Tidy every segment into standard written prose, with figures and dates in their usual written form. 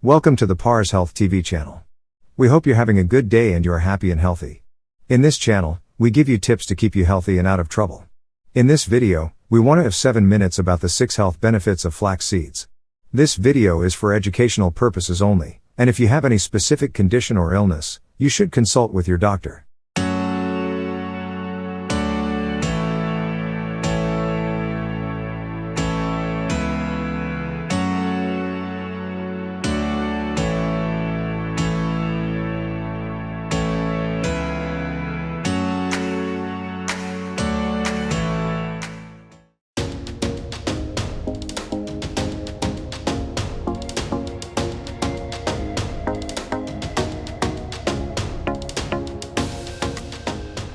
Welcome to the parshealthTV channel. We hope you're having a good day and you are happy and healthy. In this channel, we give you tips to keep you healthy and out of trouble. In this video, we want to have 7 minutes about the 6 health benefits of flax seeds. This video is for educational purposes only, and if you have any specific condition or illness, you should consult with your doctor.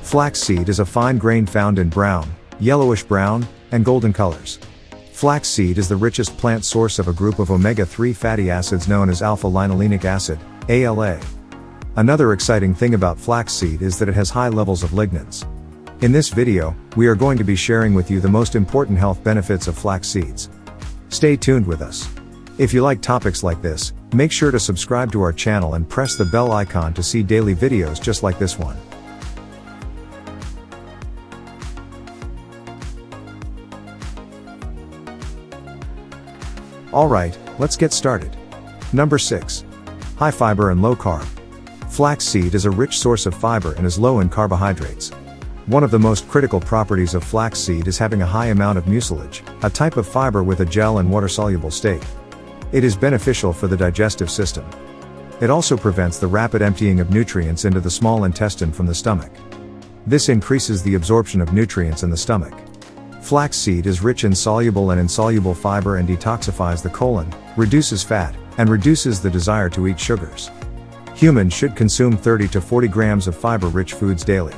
Flaxseed is a fine grain found in brown, yellowish-brown, and golden colors. Flaxseed is the richest plant source of a group of omega-3 fatty acids known as alpha-linolenic acid, ALA. Another exciting thing about flaxseed is that it has high levels of lignans. In this video, we are going to be sharing with you the most important health benefits of flax seeds. Stay tuned with us. If you like topics like this, make sure to subscribe to our channel and press the bell icon to see daily videos just like this one. Alright, let's get started. Number 6. High fiber and low carb. Flaxseed is a rich source of fiber and is low in carbohydrates. One of the most critical properties of flaxseed is having a high amount of mucilage, a type of fiber with a gel and water-soluble state. It is beneficial for the digestive system. It also prevents the rapid emptying of nutrients into the small intestine from the stomach. This increases the absorption of nutrients in the stomach. Flaxseed is rich in soluble and insoluble fiber and detoxifies the colon, reduces fat, and reduces the desire to eat sugars. Humans should consume 30 to 40 grams of fiber-rich foods daily.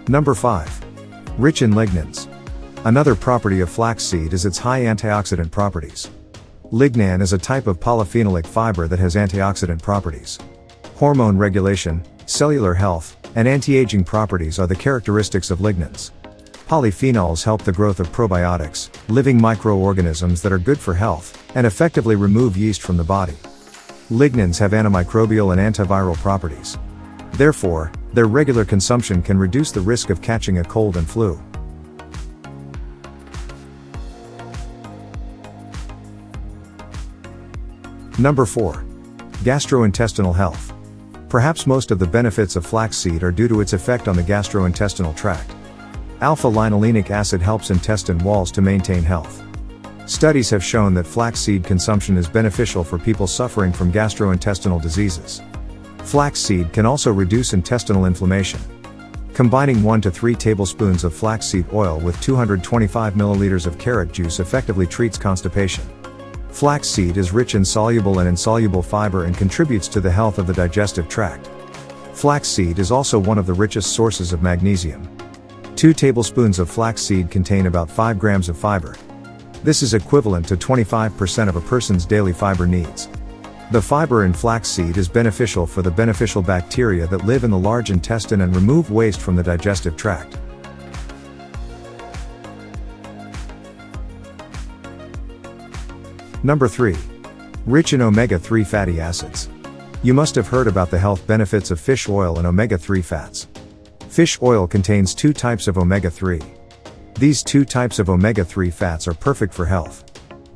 Number 5. Rich in lignans. Another property of flaxseed is its high antioxidant properties. Lignan is a type of polyphenolic fiber that has antioxidant properties. Hormone regulation, cellular health, and anti-aging properties are the characteristics of lignans. Polyphenols help the growth of probiotics, living microorganisms that are good for health, and effectively remove yeast from the body. Lignans have antimicrobial and antiviral properties. Therefore, their regular consumption can reduce the risk of catching a cold and flu. Number 4. Gastrointestinal health. Perhaps most of the benefits of flaxseed are due to its effect on the gastrointestinal tract. Alpha-linolenic acid helps intestine walls to maintain health. Studies have shown that flaxseed consumption is beneficial for people suffering from gastrointestinal diseases. Flaxseed can also reduce intestinal inflammation. Combining 1 to 3 tablespoons of flaxseed oil with 225 milliliters of carrot juice effectively treats constipation. Flaxseed is rich in soluble and insoluble fiber and contributes to the health of the digestive tract. Flaxseed is also one of the richest sources of magnesium. 2 tablespoons of flaxseed contain about 5 grams of fiber. This is equivalent to 25% of a person's daily fiber needs. The fiber in flaxseed is beneficial for the beneficial bacteria that live in the large intestine and remove waste from the digestive tract. Number 3. Rich in omega-3 fatty acids. You must have heard about the health benefits of fish oil and omega-3 fats. Fish oil contains 2 types of omega-3. These 2 types of omega-3 fats are perfect for health.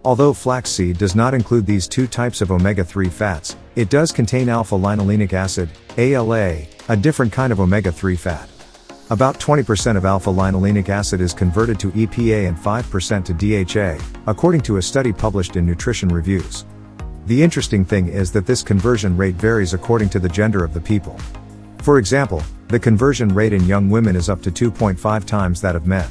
Although flaxseed does not include these 2 types of omega-3 fats, it does contain alpha-linolenic acid, ALA, a different kind of omega-3 fat. About 20% of alpha-linolenic acid is converted to EPA and 5% to DHA, according to a study published in Nutrition Reviews. The interesting thing is that this conversion rate varies according to the gender of the people. For example, the conversion rate in young women is up to 2.5 times that of men.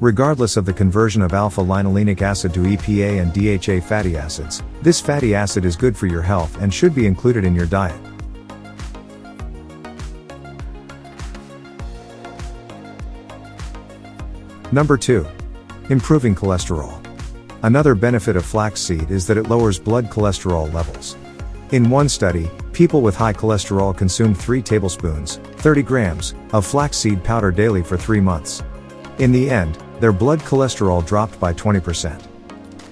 Regardless of the conversion of alpha-linolenic acid to EPA and DHA fatty acids, this fatty acid is good for your health and should be included in your diet. Number 2. Improving cholesterol. Another benefit of flaxseed is that it lowers blood cholesterol levels. In one study, people with high cholesterol consumed 3 tablespoons, 30 grams, of flaxseed powder daily for 3 months. In the end, their blood cholesterol dropped by 20%.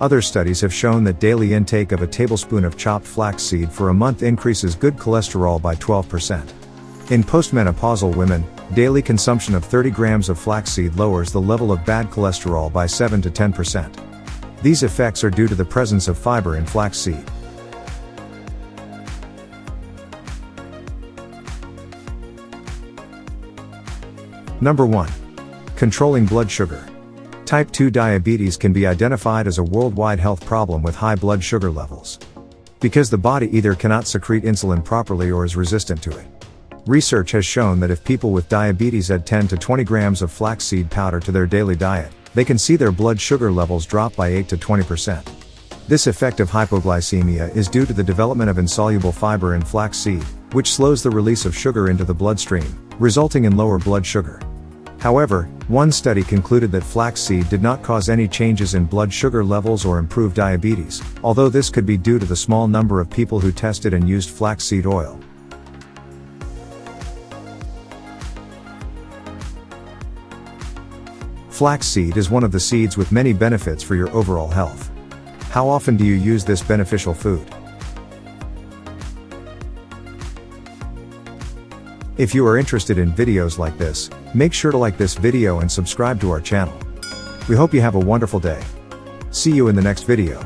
Other studies have shown that daily intake of a tablespoon of chopped flaxseed for a month increases good cholesterol by 12%. In postmenopausal women, daily consumption of 30 grams of flaxseed lowers the level of bad cholesterol by 7 to 10%. These effects are due to the presence of fiber in flaxseed. Number 1. Controlling blood sugar. Type 2 diabetes can be identified as a worldwide health problem with high blood sugar levels, because the body either cannot secrete insulin properly or is resistant to it. Research has shown that if people with diabetes add 10 to 20 grams of flaxseed powder to their daily diet, they can see their blood sugar levels drop by 8 to 20%. This effect of hypoglycemia is due to the development of insoluble fiber in flaxseed, which slows the release of sugar into the bloodstream, resulting in lower blood sugar. However, one study concluded that flaxseed did not cause any changes in blood sugar levels or improve diabetes, although this could be due to the small number of people who tested and used flaxseed oil. Flaxseed is one of the seeds with many benefits for your overall health. How often do you use this beneficial food? If you are interested in videos like this, make sure to like this video and subscribe to our channel. We hope you have a wonderful day. See you in the next video.